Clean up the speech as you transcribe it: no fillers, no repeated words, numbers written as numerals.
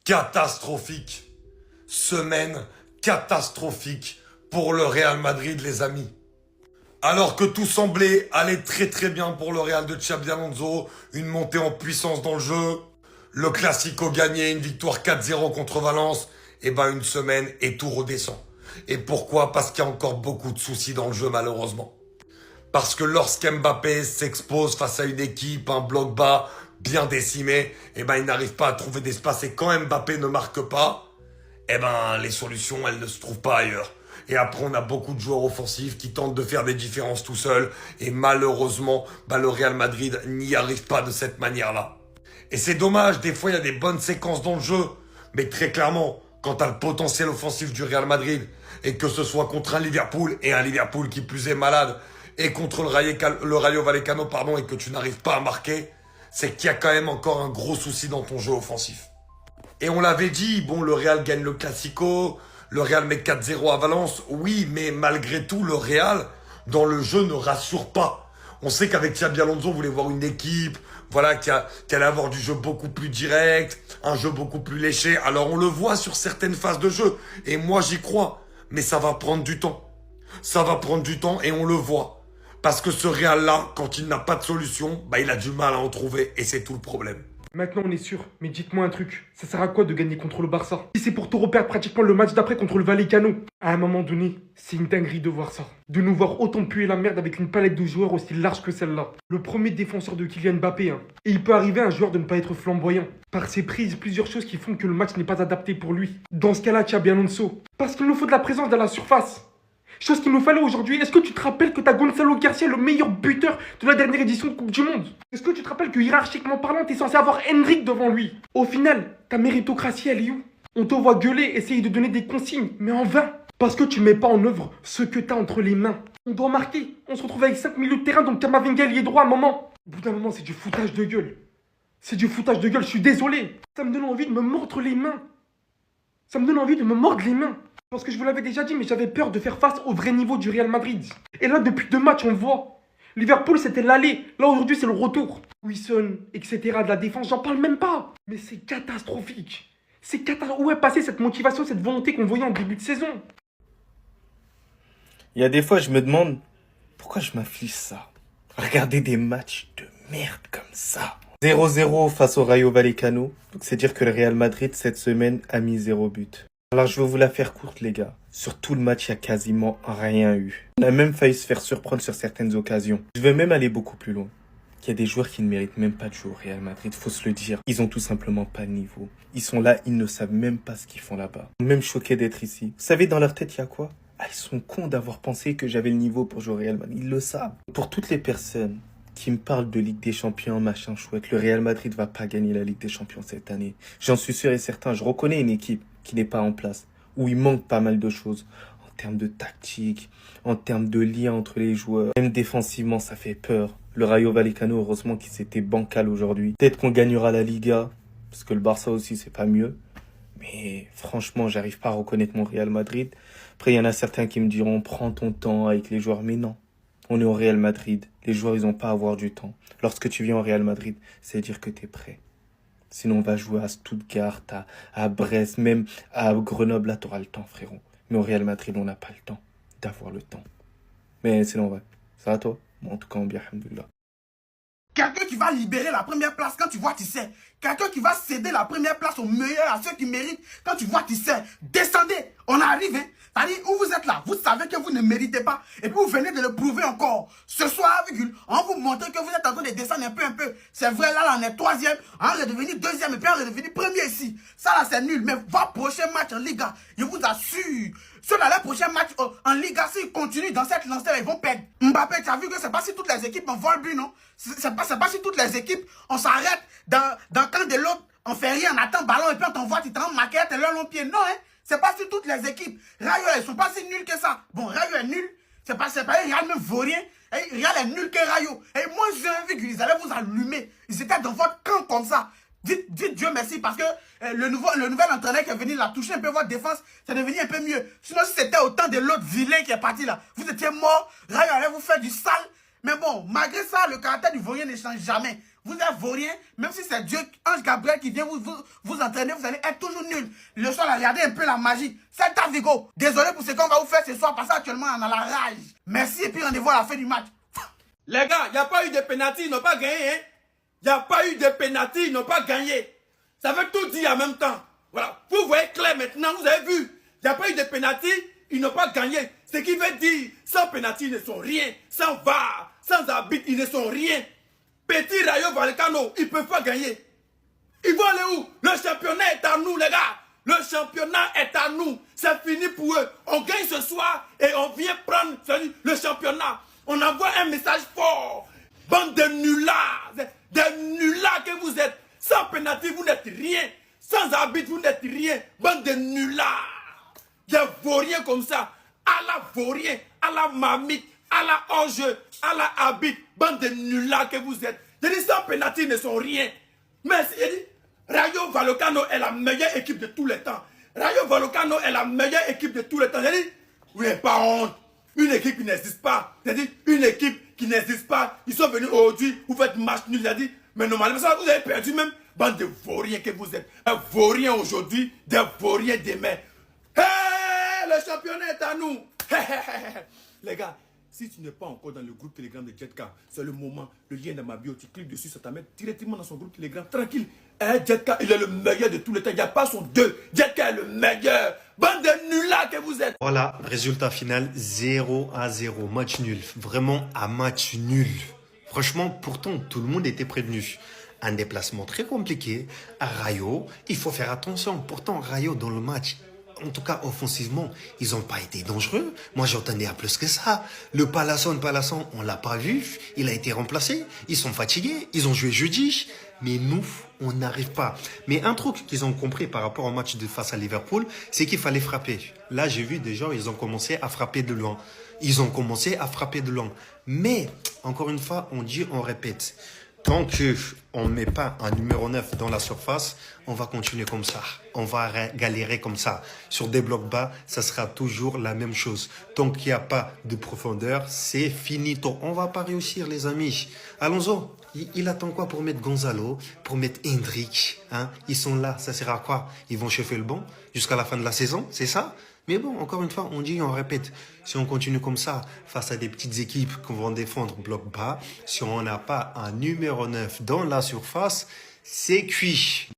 Catastrophique. Semaine catastrophique pour le Real Madrid, les amis. Alors que tout semblait aller très très bien pour le Real de Xabi Alonso, une montée en puissance dans le jeu, le Classico gagné, une victoire 4-0 contre Valence, et ben une semaine et tout redescend. Et pourquoi? Parce qu'il y a encore beaucoup de soucis dans le jeu malheureusement. Parce que lorsqu'Mbappé s'expose face à une équipe, un bloc bas, bien décimé, et ben il n'arrive pas à trouver d'espace. Et quand Mbappé ne marque pas, eh ben les solutions, elles ne se trouvent pas ailleurs. Et après, on a beaucoup de joueurs offensifs qui tentent de faire des différences tout seuls. Et malheureusement, le Real Madrid n'y arrive pas de cette manière-là. Et c'est dommage, des fois, il y a des bonnes séquences dans le jeu. Mais très clairement, quand tu as le potentiel offensif du Real Madrid, et que ce soit contre un Liverpool, et un Liverpool qui plus est malade, et contre le Rayo Vallecano, et que tu n'arrives pas à marquer, c'est qu'il y a quand même encore un gros souci dans ton jeu offensif. Et on l'avait dit, bon, le Real gagne le Classico, le Real met 4-0 à Valence, oui, mais malgré tout, le Real, dans le jeu, ne rassure pas. On sait qu'avec Xabi Alonso, on voulait voir une équipe, voilà, qui allait avoir du jeu beaucoup plus direct, un jeu beaucoup plus léché. Alors on le voit sur certaines phases de jeu, et moi j'y crois, mais ça va prendre du temps. Ça va prendre du temps, et on le voit. Parce que ce Real-là, quand il n'a pas de solution, il a du mal à en trouver, et c'est tout le problème. Maintenant on est sûr, mais dites-moi un truc, ça sert à quoi de gagner contre le Barça? Si c'est pour te reperdre pratiquement le match d'après contre le Vallecano. À un moment donné, c'est une dinguerie de voir ça. De nous voir autant puer la merde avec une palette de joueurs aussi large que celle-là. Le premier défenseur de Kylian Mbappé, hein. Et il peut arriver à un joueur de ne pas être flamboyant. Par ses prises, plusieurs choses qui font que le match n'est pas adapté pour lui. Dans ce cas-là, Xabi Alonso. Parce qu'il nous faut de la présence dans la surface. Chose qu'il nous fallait aujourd'hui. Est-ce que tu te rappelles que t'as Gonzalo Garcia, le meilleur buteur de la dernière édition de Coupe du Monde? Est-ce que tu te rappelles que hiérarchiquement parlant, t'es censé avoir Henrik devant lui? Au final, ta méritocratie, elle est où? On te voit gueuler, essayer de donner des consignes, mais en vain. Parce que tu mets pas en œuvre ce que t'as entre les mains. On doit marquer. On se retrouve avec 5 milieux de terrain, donc Kamavinga y est droit à un moment. Au bout d'un moment, c'est du foutage de gueule. C'est du foutage de gueule, je suis désolé. Ça me donne envie de me mordre les mains. Ça me donne envie de me mordre les mains. Parce que je vous l'avais déjà dit, mais j'avais peur de faire face au vrai niveau du Real Madrid. Et là, depuis 2 matchs, on voit. Liverpool, c'était l'aller. Là, aujourd'hui, c'est le retour. Wilson, etc. De la défense, j'en parle même pas. Mais c'est catastrophique. C'est catastrophique. Où est passée cette motivation, cette volonté qu'on voyait en début de saison? Il y a des fois, je me demande pourquoi je m'inflige ça. Regarder des matchs de merde comme ça. 0-0 face au Rayo Vallecano. Donc c'est dire que le Real Madrid, cette semaine, a mis 0 but. Alors je vais vous la faire courte les gars. Sur tout le match, il n'y a quasiment rien eu. On a même failli se faire surprendre sur certaines occasions. Je vais même aller beaucoup plus loin. Il y a des joueurs qui ne méritent même pas de jouer au Real Madrid, faut se le dire. Ils ont tout simplement pas de niveau. Ils sont là, ils ne savent même pas ce qu'ils font là-bas. Ils sont même choqués d'être ici. Vous savez dans leur tête, il y a quoi? Ils sont cons d'avoir pensé que j'avais le niveau pour jouer au Real Madrid. Ils le savent. Pour toutes les personnes qui me parlent de Ligue des Champions, machin chouette, le Real Madrid va pas gagner la Ligue des Champions cette année. J'en suis sûr et certain. Je reconnais une équipe qui n'est pas en place, où il manque pas mal de choses. En termes de tactique, en termes de lien entre les joueurs. Même défensivement, ça fait peur. Le Rayo Vallecano, heureusement qu'il s'était bancal aujourd'hui. Peut-être qu'on gagnera la Liga, parce que le Barça aussi, c'est pas mieux. Mais franchement, j'arrive pas à reconnaître mon Real Madrid. Après, il y en a certains qui me diront, prends ton temps avec les joueurs. Mais non, on est au Real Madrid. Les joueurs, ils ont pas à avoir du temps. Lorsque tu viens au Real Madrid, c'est dire que tu es prêt. Sinon, on va jouer à Stuttgart, à Brest, même à Grenoble. Là, tu auras le temps, frérot. Mais au Real Madrid, on n'a pas le temps d'avoir le temps. Mais sinon, ouais. Ça va, toi? Bon, en tout cas, on bien, alhamdoulilah. Quelqu'un qui va libérer la première place quand tu vois, tu sais. Quelqu'un qui va céder la première place aux meilleurs, à ceux qui méritent. Quand tu vois, tu sais. Descendez. On arrive, hein. C'est-à-dire, où vous êtes là, vous savez que vous ne méritez pas. Et puis, vous venez de le prouver encore. Ce soir, virgule, on vous montre que vous êtes en train de descendre un peu. C'est vrai, là, on est 3e. On est redevenu 2e et puis on est redevenu 1er ici. Ça, là, c'est nul. Mais votre prochain match en Liga, je vous assure. Ceux là, les prochains matchs en Liga, s'ils continuent dans cette lancée, ils vont perdre. Mbappé, tu as vu que c'est pas si toutes les équipes en volent plus, non? C'est pas si toutes les équipes, on s'arrête dans le camp de l'autre, on fait rien, on attend le ballon et puis on t'envoie, tu t'en marques, t'es là, long pied. Non, hein? C'est pas si toutes les équipes. Rayo, ils sont pas si nuls que ça. Bon, Rayo est nul. C'est pas Real même vaut rien. Real est nul que Rayo. Et moi, j'ai envie qu'ils allaient vous allumer. Ils étaient dans votre camp comme ça. Dites Dieu merci parce que le nouvel entraîneur qui est venu là toucher un peu votre défense, c'est devenu un peu mieux. Sinon, si c'était autant de l'autre vilain qui est parti là, vous étiez mort. Rayo allait vous faire du sale. Mais bon, malgré ça, le caractère du Vaurien ne change jamais. Vous êtes vaurien, même si c'est Dieu, Ange Gabriel qui vient vous entraîner, vous allez être toujours nul. Le soir, regardez un peu la magie. C'est ta Vigo. Désolé pour ce qu'on va vous faire ce soir, parce qu'actuellement, on a la rage. Merci et puis rendez-vous à la fin du match. Les gars, il n'y a pas eu de pénalty, ils n'ont pas gagné. Hein? Il n'y a pas eu de pénalty, ils n'ont pas gagné. Ça veut tout dire en même temps. Voilà. Vous voyez clair maintenant, vous avez vu. Il n'y a pas eu de pénalty, ils n'ont pas gagné. Ce qui veut dire, sans pénalty, ils ne sont rien. Sans VAR, sans arbitre, ils ne sont rien. Petit Rayo Vallecano, ils ne peuvent pas gagner. Ils vont aller où? Le championnat est à nous, les gars. Le championnat est à nous. C'est fini pour eux. On gagne ce soir et on vient prendre le championnat. On envoie un message fort. Bande de nullards. Des nullards que vous êtes. Sans pénalty, vous n'êtes rien. Sans arbitre, vous n'êtes rien. Bande de nullards. Des vauriens comme ça. À la vaurien, à la mamite, à la hors-jeu, à la arbitre. Bande de nullards que vous êtes. Je dis sans pénalty, ils ne sont rien. Mais je dis, Rayo Vallecano est la meilleure équipe de tous les temps. Rayo Vallecano est la meilleure équipe de tous les temps. Je dis, vous n'avez pas honte. Une équipe qui n'existe pas. C'est-à-dire, une équipe qui n'existe pas. Ils sont venus aujourd'hui, vous faites match nul. J'ai dit, mais normalement, ça, vous avez perdu même. Bande de vauriens que vous êtes. Un vaurien aujourd'hui, des vauriens demain. Hey, le championnat est à nous. Les gars, si tu n'es pas encore dans le groupe Telegram de Jetka, c'est le moment. Le lien dans ma bio, tu cliques dessus, ça t'amène directement dans son groupe Telegram. Tranquille. Jetka, il est le meilleur de tous les temps. Il n'y a pas son deux. Jetka est le meilleur. Bande de nullards que vous êtes. Voilà, résultat final 0-0, match nul. Vraiment un match nul. Franchement, pourtant, tout le monde était prévenu. Un déplacement très compliqué à Rayo. Il faut faire attention. Pourtant, Rayo, dans le match, en tout cas offensivement, ils n'ont pas été dangereux. Moi, j'entendais à plus que ça. Le Palasson, on l'a pas vu. Il a été remplacé. Ils sont fatigués. Ils ont joué jeudi. Mais nous, on n'arrive pas. Mais un truc qu'ils ont compris par rapport au match de face à Liverpool, c'est qu'il fallait frapper. Là, j'ai vu des gens, ils ont commencé à frapper de loin. Mais, encore une fois, on dit, on répète. Tant qu'on ne met pas un numéro 9 dans la surface, on va continuer comme ça. On va galérer comme ça. Sur des blocs bas, ça sera toujours la même chose. Tant qu'il n'y a pas de profondeur, c'est finito. On ne va pas réussir, les amis. Alonso, il attend quoi pour mettre Gonzalo, pour mettre Hendrick, hein? Ils sont là, ça sert à quoi? Ils vont chauffer le banc jusqu'à la fin de la saison, c'est ça? Mais bon, encore une fois, on dit, on répète. Si on continue comme ça, face à des petites équipes qui vont défendre bloc bas, si on n'a pas un numéro 9 dans la surface, c'est cuit.